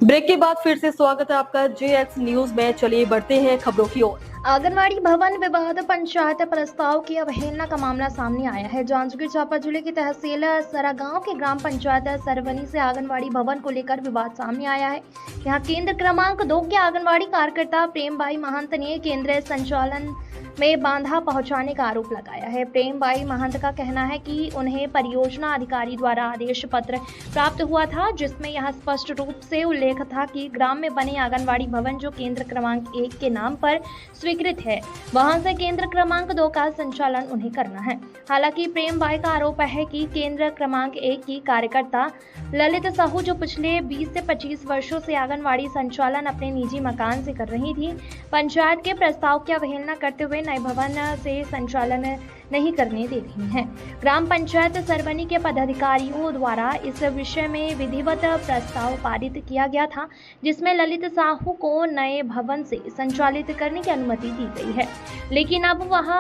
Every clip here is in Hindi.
ब्रेक के बाद फिर से स्वागत है आपका जेएक्स न्यूज में। चलिए बढ़ते हैं खबरों की ओर। आंगनवाड़ी भवन विवाद पंचायत प्रस्ताव की अवहेलना का मामला सामने आया है। जांजगीर चांपा जिले की तहसील सरागांव के ग्राम पंचायत सरवनी से आंगनवाड़ी भवन को लेकर विवाद सामने आया है। यहां केंद्र क्रमांक 2 के आंगनवाड़ी कार्यकर्ता प्रेम भाई महंत ने केंद्रीय संचालन में बाधा पहुंचाने का आरोप लगाया है। प्रेम भाई महंत का कहना है कि उन्हें परियोजना अधिकारी द्वारा आदेश पत्र प्राप्त हुआ था, जिसमें यह स्पष्ट रूप से उल्लेख था कि ग्राम में बने आंगनवाड़ी भवन जो केंद्र क्रमांक 1 के नाम पर स्वीकृत है, वहां से केंद्र क्रमांक 2 का संचालन उन्हें करना है। हालांकि प्रेम भाई का आरोप है कि केंद्र क्रमांक 1 की कार्यकर्ता ललित साहू जो पिछले 20 से 25 वर्षों से आंगनवाड़ी संचालन अपने निजी मकान से कर रही थी, पंचायत के प्रस्ताव की अवहेलना करते हुए नए भवन से संचालन नहीं करने दे रही हैं। ग्राम पंचायत सरवनी के पदाधिकारियों द्वारा इस विषय में विधिवत प्रस्ताव पारित किया गया था, जिसमें ललित साहू को नए भवन से संचालित करने की अनुमति दी गई है, लेकिन अब वह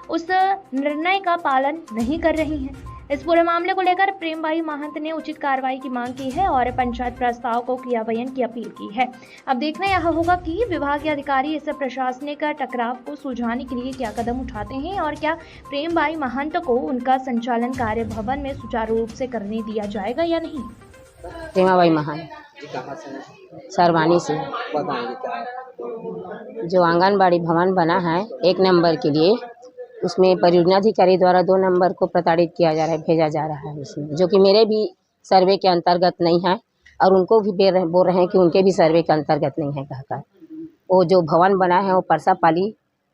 उस निर्णय का पालन नहीं कर रही हैं। इस पूरे मामले को लेकर प्रेम भाई महंत ने उचित कार्रवाई की मांग की है और पंचायत प्रस्ताव को क्रियान्वयन की अपील की है। अब देखना यह होगा कि विभागीय अधिकारी इस प्रशासनिक टकराव को सुलझाने के लिए क्या कदम उठाते हैं और क्या प्रेम भाई महंत को उनका संचालन कार्य भवन में सुचारू रूप से करने दिया जाएगा या नहीं। प्रेमा भाई महंत सरवानी से। जो आंगनबाड़ी भवन बना है 1 नंबर के लिए, उसमें परियोजना अधिकारी द्वारा 2 नंबर को प्रताड़ित किया जा रहा है, भेजा जा रहा है उसमें, जो कि मेरे भी सर्वे के अंतर्गत नहीं है और उनको भी बोल रहे हैं कि उनके भी सर्वे के अंतर्गत नहीं है कहकर। वो जो भवन बना है वो परसापाली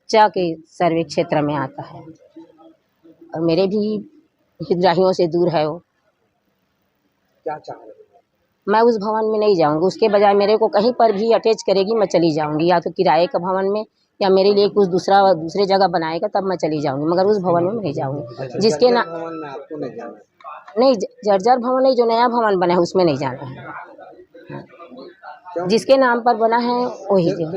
च के सर्वे क्षेत्र में आता है और मेरे भी हितग्राहियों से दूर है वो। क्या चाह रहे हैं? मैं उस भवन में नहीं जाऊंगी, उसके बजाय मेरे को कहीं पर भी अटैच करेगी मैं चली जाऊंगी, या तो किराए का भवन में या मेरे लिए कुछ दूसरे जगह बनाएगा तब मैं चली जाऊंगी, मगर उस भवन में नहीं जाऊंगी। जिसके ना भवन में आपको नहीं जाना है? नहीं, जर्जर भवन नहीं, जो नया भवन बना है उसमें नहीं जाना है। जिसके नाम पर बना है वही क्यों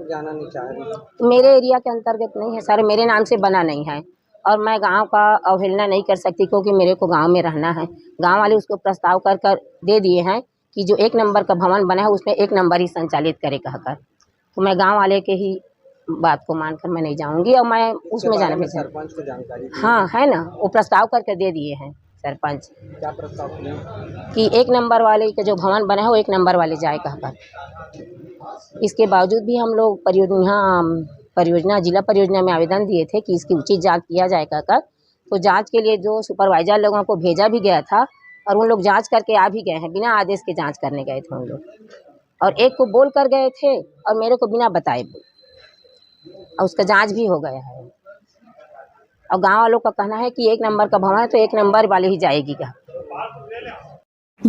जाना नहीं चाह रही? मेरे एरिया के अंतर्गत नहीं है सर, मेरे नाम से बना नहीं है और मैं गांव का अवहेलना नहीं कर सकती क्योंकि मेरे को गांव में रहना है। गांव वाले उसको प्रस्ताव कर दे दिए हैं कि जो 1 नंबर का भवन बना है उसमें 1 नंबर ही संचालित करे कहकर, तो मैं गांव वाले के ही बात को मानकर मैं नहीं जाऊंगी और मैं उसमें जाना भी। सरपंच को जानकारी हाँ है ना, वो प्रस्ताव करके दे दिए हैं सरपंच। क्या प्रस्ताव किया? कि 1 नंबर वाले का जो भवन बना है वो 1 नंबर वाले जाए कहकर। इसके बावजूद भी हम लोग परियोजना जिला परियोजना में आवेदन दिए थे कि इसकी उचित जांच किया जाए कहकर, तो जांच के लिए जो सुपरवाइजर लोगों को भेजा भी गया था और उन लोग जांच करके आ भी गए हैं, बिना आदेश के जांच करने गए थे उन लोग, और एक को बोल कर गए थे और मेरे को बिना बताए और उसका जांच भी हो गया है। और गांव वालों का कहना है कि 1 नंबर का भवन है तो 1 नंबर वाले ही जाएगी क्या।